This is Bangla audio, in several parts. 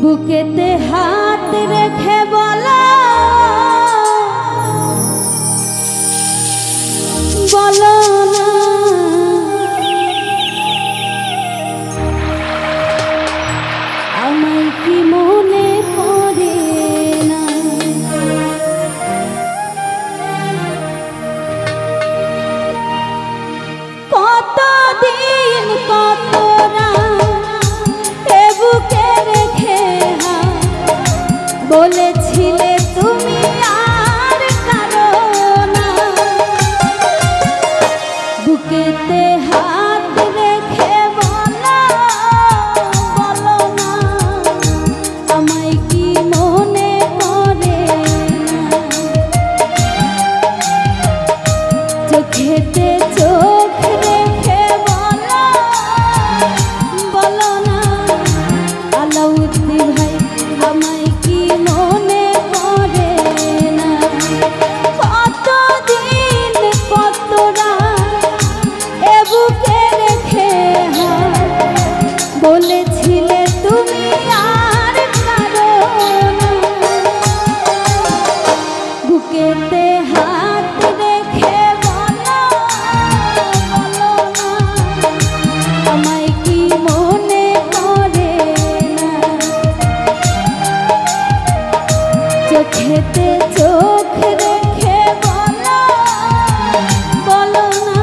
বুকেতে হাত রেখে বলো বলো না আমায় কি মনে পড়ে না কতদিন কত বুকে রেখে বলেছিলে তুমি আর কারো না বুকেতে হাত রেখে বলো বলো না আমায় কি মনে পড়ে না চোখেতে চোখ রেখে বলো বলো না আলাউদ্দিন ভাই আমায় কি মনে পড়ে না কতদিন কত রাত এ বুকে রেখে বলেছিলে তুমি আর কারো না বুকেতে হাত রেখে বলো বলো না আমায় কি মনে পড়ে না চোখেতে চোখ রেখে বলো বলো না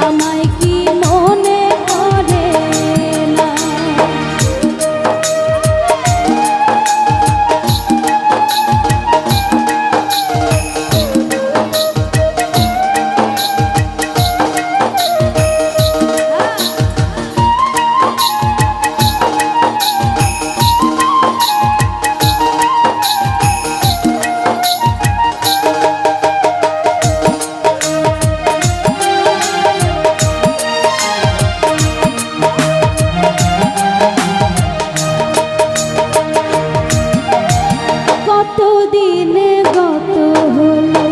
আমায় কি মনে পড়ে না কতদিনে গত হলো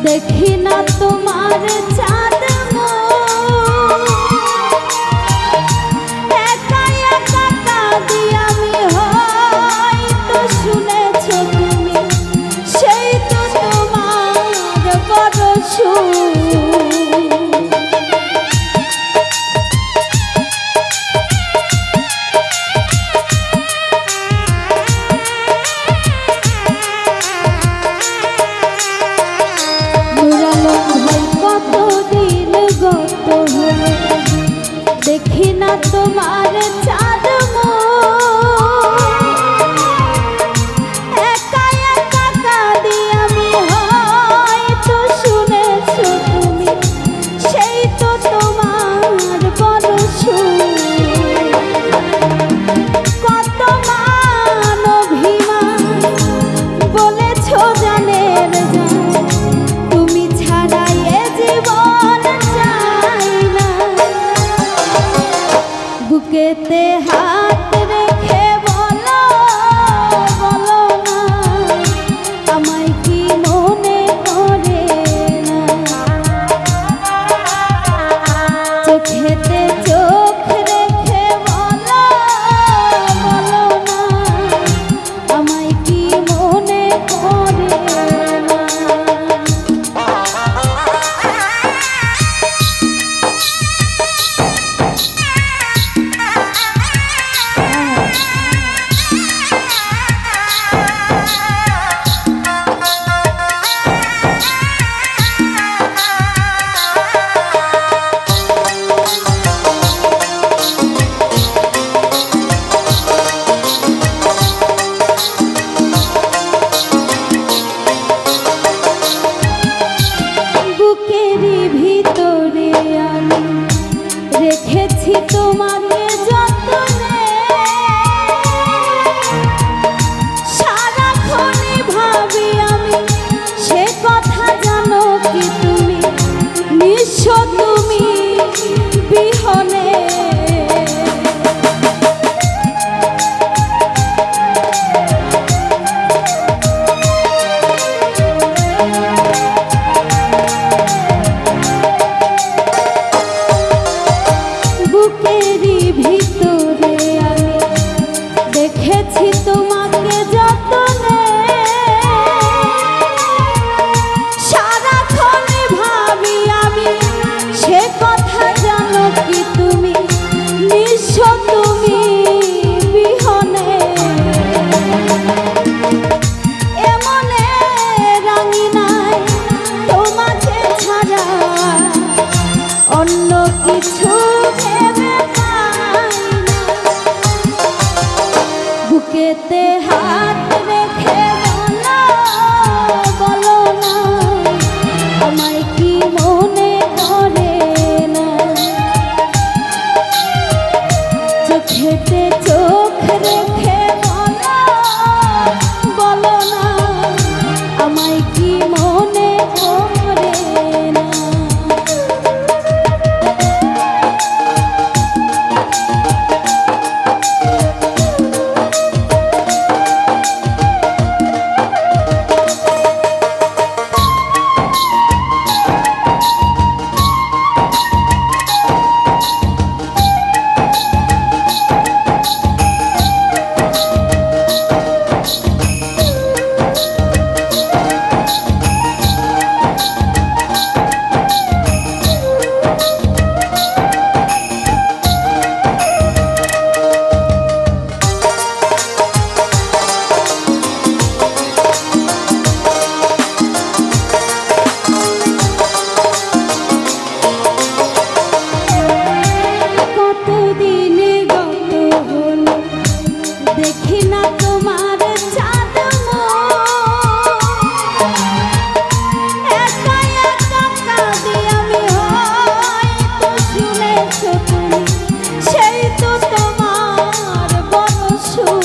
দেখি না তোমার চাঁদ একা একা কাঁদি আমি হয়তো শুনেছ তুমি সেই তো তোমার বড় কতদিন গত হলো দেখি না তোমার চাঁদ একা একা কাঁদি আমি হয়তো শুনেছ তুমি সেই তো তোমার বড় কত মান অভিমান বলেছ জানের তুমি ছাড়া এ জীবন চাই না বুকেতে হাত রেখে বলো বলো না আমায় কি মনে পড়ে না চোখেতে চোখ রেখে বলো বলো না আমায় কি মনে পড়ে না বুকেরই ভিতরে আমি রেখেছি তোমাকে যতনে সারাক্ষণই ভাবি আমি সে কথা জানো কি তুমি নিঃস্ব তুমি বিহনে ভেবে পাই না। বুকেতে হাত রেখে বলো, বলো না আমায় কি মনে করে না। চোখেতে চোখ রেখে বলো, বলো না আমায় কি মনে করে না। দেখি না তোমার চাঁদ একা একা কাঁদি আমি, হয়তো শুনেছো তুমি সেই তো তোমার বড় সুর।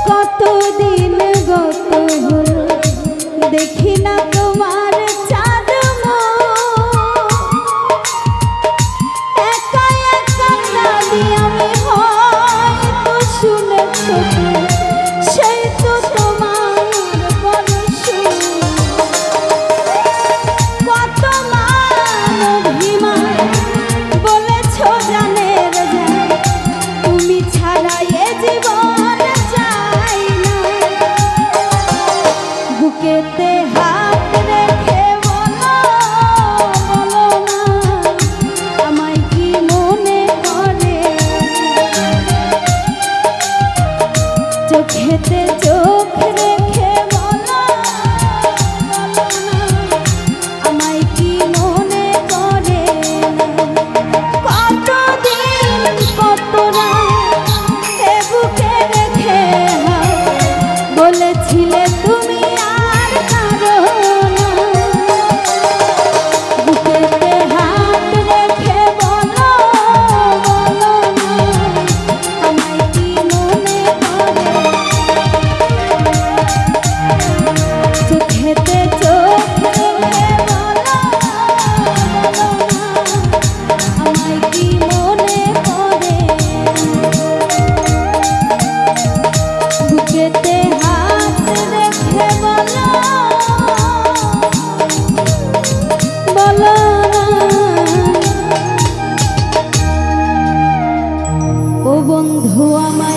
কতদিন গত হলো দেখি না তোমার চাঁদ একা একা কাঁদি আমি, হয়তো শুনেছো সেই তো তোমার বড় সুর। কত মান অভিমান বলেছো জানের জান, তুমি ছাড়া এ জীবন চাই না। বুকেতে হাত রেখে বলো, বলো না আমায় কি মনে করে। চোখেতে চোখ রেখে বলো, বলো না আমায় কি মনে করে না। কতদিন কত রাত এ বুকে রেখে বলেছিলে তুমি আর কারো না। বুকেতে হাত রেখে বলো, বলো না আমায় কি মনে করে। চোখেতে চোখ রেখে বলো, বলো না আমায় কি মনে করে। বুকেতে হাত রেখে বলো, বলো না। ও বন্ধু আমার